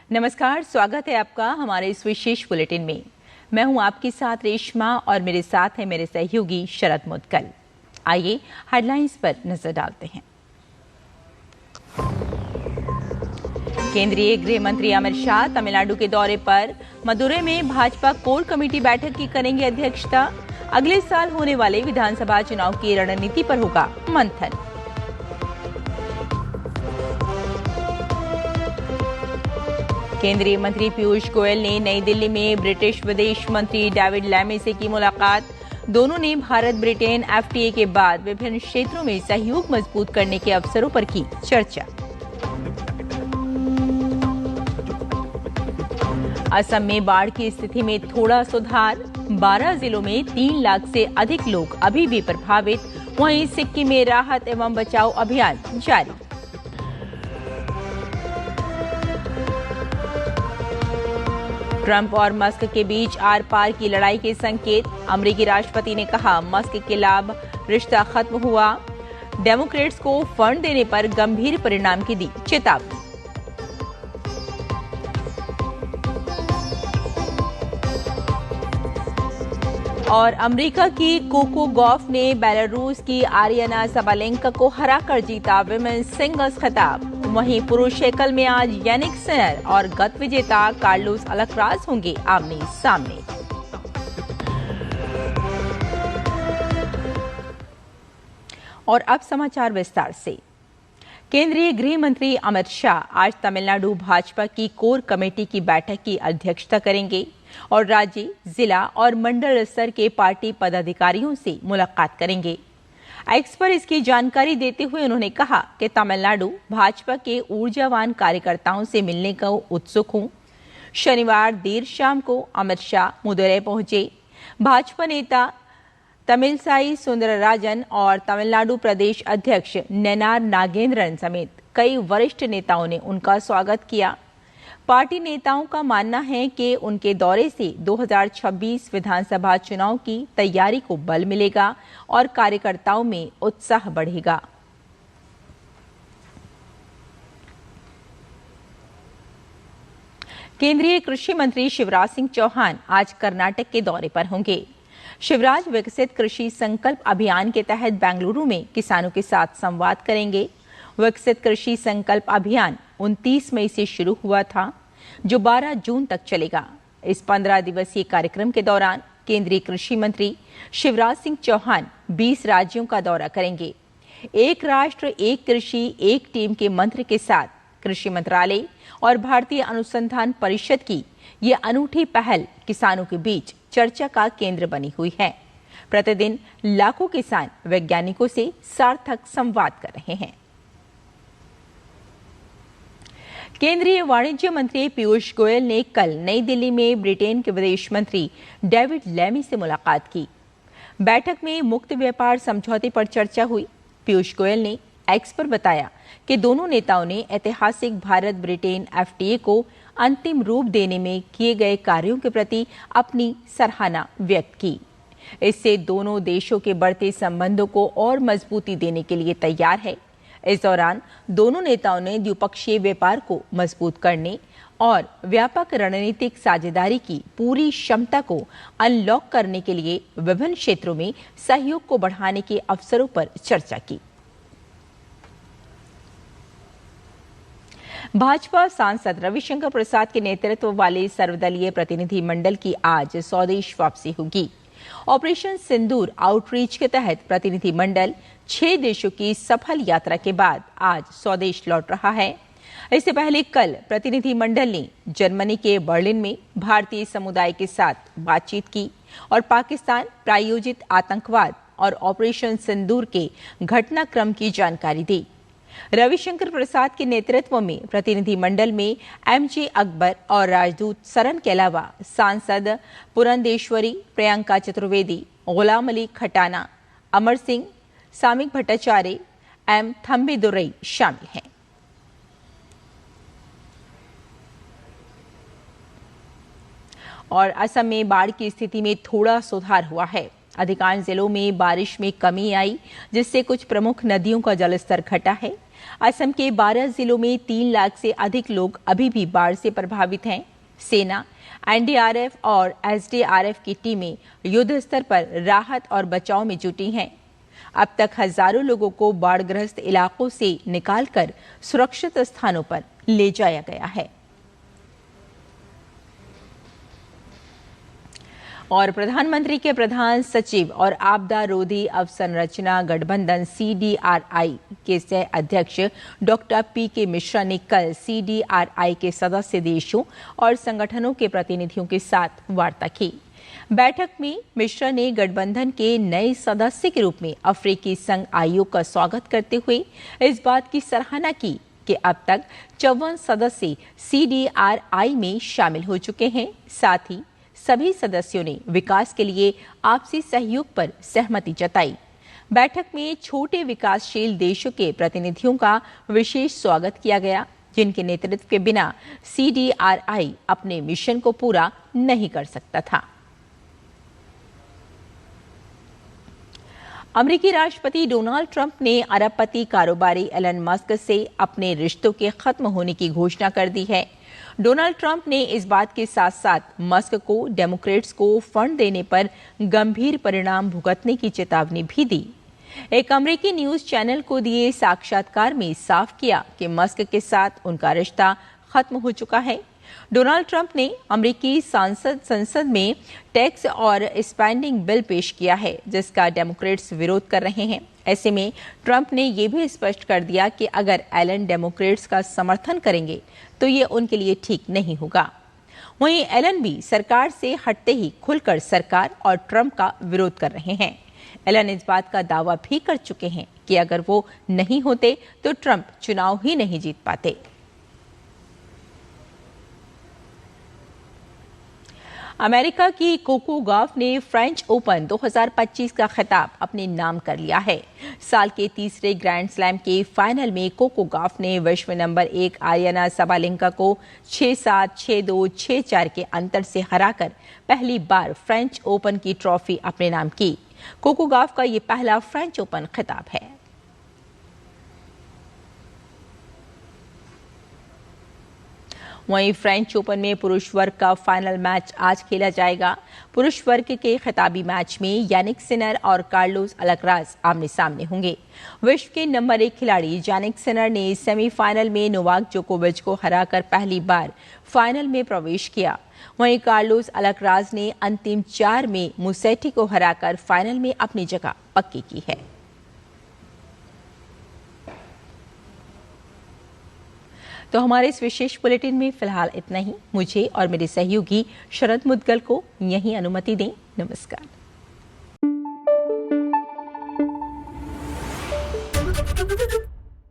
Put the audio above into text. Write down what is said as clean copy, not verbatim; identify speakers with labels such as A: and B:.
A: नमस्कार, स्वागत है आपका हमारे इस विशेष बुलेटिन में। मैं हूं आपके साथ रेशमा और मेरे साथ है मेरे सहयोगी शरद मुदगल। आइए हेडलाइंस पर नजर डालते हैं। केंद्रीय गृह मंत्री अमित शाह तमिलनाडु के दौरे पर मदुरै में भाजपा कोर कमेटी बैठक की करेंगे अध्यक्षता। अगले साल होने वाले विधानसभा चुनाव की रणनीति पर होगा मंथन। केंद्रीय मंत्री पीयूष गोयल ने नई दिल्ली में ब्रिटिश विदेश मंत्री डेविड लैमी से की मुलाकात। दोनों ने भारत ब्रिटेन एफटीए के बाद विभिन्न क्षेत्रों में सहयोग मजबूत करने के अवसरों पर की चर्चा। असम में बाढ़ की स्थिति में थोड़ा सुधार। 12 जिलों में 3 लाख से अधिक लोग अभी भी प्रभावित। वहीं सिक्किम में राहत एवं बचाव अभियान जारी। ट्रंप और मस्क के बीच आर पार की लड़ाई के संकेत। अमेरिकी राष्ट्रपति ने कहा, मस्क के लाभ रिश्ता खत्म हुआ। डेमोक्रेट्स को फंड देने पर गंभीर परिणाम की दी चेतावनी। और अमेरिका की कोको गॉफ ने बेलारूस की आरियाना साबालेंका को हराकर जीता विमेंस सिंगल्स खिताब। वहीं पुरुष एकल में आज यानिक सिनर और गत विजेता कार्लोस अल्कराज होंगे आमने सामने। और अब समाचार विस्तार से। केंद्रीय गृह मंत्री अमित शाह आज तमिलनाडु भाजपा की कोर कमेटी की बैठक की अध्यक्षता करेंगे और राज्य, जिला और मंडल स्तर के पार्टी पदाधिकारियों से मुलाकात करेंगे। एक्स पर इसकी जानकारी देते हुए उन्होंने कहा कि तमिलनाडु भाजपा के ऊर्जावान कार्यकर्ताओं से मिलने को उत्सुक हूं। शनिवार देर शाम को अमित शाह मदुरै पहुंचे। भाजपा नेता तमिलसाई सुंदरराजन और तमिलनाडु प्रदेश अध्यक्ष नैनार नागेंद्रन समेत कई वरिष्ठ नेताओं ने उनका स्वागत किया। पार्टी नेताओं का मानना है कि उनके दौरे से 2026 विधानसभा चुनाव की तैयारी को बल मिलेगा और कार्यकर्ताओं में उत्साह बढ़ेगा। केंद्रीय कृषि मंत्री शिवराज सिंह चौहान आज कर्नाटक के दौरे पर होंगे। शिवराज विकसित कृषि संकल्प अभियान के तहत बेंगलुरु में किसानों के साथ संवाद करेंगे। विकसित कृषि संकल्प अभियान 29 मई से शुरू हुआ था, जो 12 जून तक चलेगा। इस 15 दिवसीय कार्यक्रम के दौरान केंद्रीय कृषि मंत्री शिवराज सिंह चौहान 20 राज्यों का दौरा करेंगे। एक राष्ट्र एक कृषि एक टीम के मंत्र के साथ कृषि मंत्रालय और भारतीय अनुसंधान परिषद की ये अनूठी पहल किसानों के बीच चर्चा का केंद्र बनी हुई है। प्रतिदिन लाखों किसान वैज्ञानिकों से सार्थक संवाद कर रहे हैं। केंद्रीय वाणिज्य मंत्री पीयूष गोयल ने कल नई दिल्ली में ब्रिटेन के विदेश मंत्री डेविड लैमी से मुलाकात की। बैठक में मुक्त व्यापार समझौते पर चर्चा हुई। पीयूष गोयल ने एक्स पर बताया कि दोनों नेताओं ने ऐतिहासिक भारत ब्रिटेन एफटीए को अंतिम रूप देने में किए गए कार्यों के प्रति अपनी सराहना व्यक्त की। इससे दोनों देशों के बढ़ते संबंधों को और मजबूती देने के लिए तैयार है। इस दौरान दोनों नेताओं ने द्विपक्षीय व्यापार को मजबूत करने और व्यापक रणनीतिक साझेदारी की पूरी क्षमता को अनलॉक करने के लिए विभिन्न क्षेत्रों में सहयोग को बढ़ाने के अवसरों पर चर्चा की। भाजपा सांसद रविशंकर प्रसाद के नेतृत्व वाले सर्वदलीय प्रतिनिधि मंडल की आज स्वदेश वापसी होगी। ऑपरेशन सिंदूर आउटरीच के तहत प्रतिनिधि मंडल 6 देशों की सफल यात्रा के बाद आज स्वदेश लौट रहा है। इससे पहले कल प्रतिनिधि मंडल ने जर्मनी के बर्लिन में भारतीय समुदाय के साथ बातचीत की और पाकिस्तान प्रायोजित आतंकवाद और ऑपरेशन सिंदूर के घटनाक्रम की जानकारी दी। रविशंकर प्रसाद के नेतृत्व में प्रतिनिधि मंडल में एमजे अकबर और राजदूत सरन के अलावा सांसद पुरंदेश्वरी, प्रियंका चतुर्वेदी, गुलाम अली खटाना, अमर सिंह, सामिक भट्टाचार्य, एम थम्बेदुरई शामिल हैं। और असम में बाढ़ की स्थिति में थोड़ा सुधार हुआ है। अधिकांश जिलों में बारिश में कमी आई, जिससे कुछ प्रमुख नदियों का जलस्तर घटा है। असम के 12 जिलों में 3 लाख से अधिक लोग अभी भी बाढ़ से प्रभावित हैं। सेना, एनडीआरएफ और एसडीआरएफ की टीमें युद्ध स्तर पर राहत और बचाव में जुटी हैं। अब तक हजारों लोगों को बाढ़ग्रस्त इलाकों से निकालकर सुरक्षित स्थानों पर ले जाया गया है। और प्रधानमंत्री के प्रधान सचिव और आपदा रोधी अवसंरचना गठबंधन सीडीआरआई के सह अध्यक्ष डॉक्टर पीके मिश्रा ने कल सीडीआरआई के सदस्य देशों और संगठनों के प्रतिनिधियों के साथ वार्ता की। बैठक में मिश्रा ने गठबंधन के नए सदस्य के रूप में अफ्रीकी संघ आयोग का स्वागत करते हुए इस बात की सराहना की कि अब तक 54 सदस्य सीडीआरआई में शामिल हो चुके हैं। साथ ही सभी सदस्यों ने विकास के लिए आपसी सहयोग पर सहमति जताई। बैठक में छोटे विकासशील देशों के प्रतिनिधियों का विशेष स्वागत किया गया, जिनके नेतृत्व के बिना सीडीआरआई अपने मिशन को पूरा नहीं कर सकता था। अमेरिकी राष्ट्रपति डोनाल्ड ट्रंप ने अरबपति कारोबारी एलन मस्क से अपने रिश्तों के खत्म होने की घोषणा कर दी है। डोनाल्ड ट्रंप ने इस बात के साथ साथ मस्क को डेमोक्रेट्स को फंड देने पर गंभीर परिणाम भुगतने की चेतावनी भी दी। एक अमेरिकी न्यूज चैनल को दिए साक्षात्कार में साफ किया कि मस्क के साथ उनका रिश्ता खत्म हो चुका है। डोनाल्ड ट्रंप ने अमेरिकी संसद में टैक्स और स्पेंडिंग बिल पेश किया है, जिसका डेमोक्रेट्स विरोध कर रहे हैं। ऐसे में ट्रंप ने यह भी स्पष्ट कर दिया कि अगर एलन डेमोक्रेट्स का समर्थन करेंगे तो ये उनके लिए ठीक नहीं होगा। वहीं एलन भी सरकार से हटते ही खुलकर सरकार और ट्रंप का विरोध कर रहे हैं। एलन इस बात का दावा भी कर चुके हैं कि अगर वो नहीं होते तो ट्रंप चुनाव ही नहीं जीत पाते। अमेरिका की कोको गॉफ ने फ्रेंच ओपन 2025 का खिताब अपने नाम कर लिया है। साल के तीसरे ग्रैंड स्लैम के फाइनल में कोको गॉफ ने विश्व नंबर 1 आरियाना साबालेंका को 6-7, 6-2, 6-4 के अंतर से हराकर पहली बार फ्रेंच ओपन की ट्रॉफी अपने नाम की। कोको गॉफ का ये पहला फ्रेंच ओपन खिताब है। वहीं फ्रेंच ओपन में पुरुष वर्ग का फाइनल मैच आज खेला जाएगा। पुरुष वर्ग के खिताबी मैच में यानिक सिनर और कार्लोस अल्कराज आमने सामने होंगे। विश्व के नंबर 1 खिलाड़ी यानिक सिनर ने सेमीफाइनल में नोवाक जोकोविच को हराकर पहली बार फाइनल में प्रवेश किया। वहीं कार्लोस अल्कराज ने अंतिम 4 में मुसेटी को हराकर फाइनल में अपनी जगह पक्की की है। तो हमारे इस विशेष बुलेटिन में फिलहाल इतना ही। मुझे और मेरे सहयोगी शरद मुदगल को यहीं अनुमति दें। नमस्कार।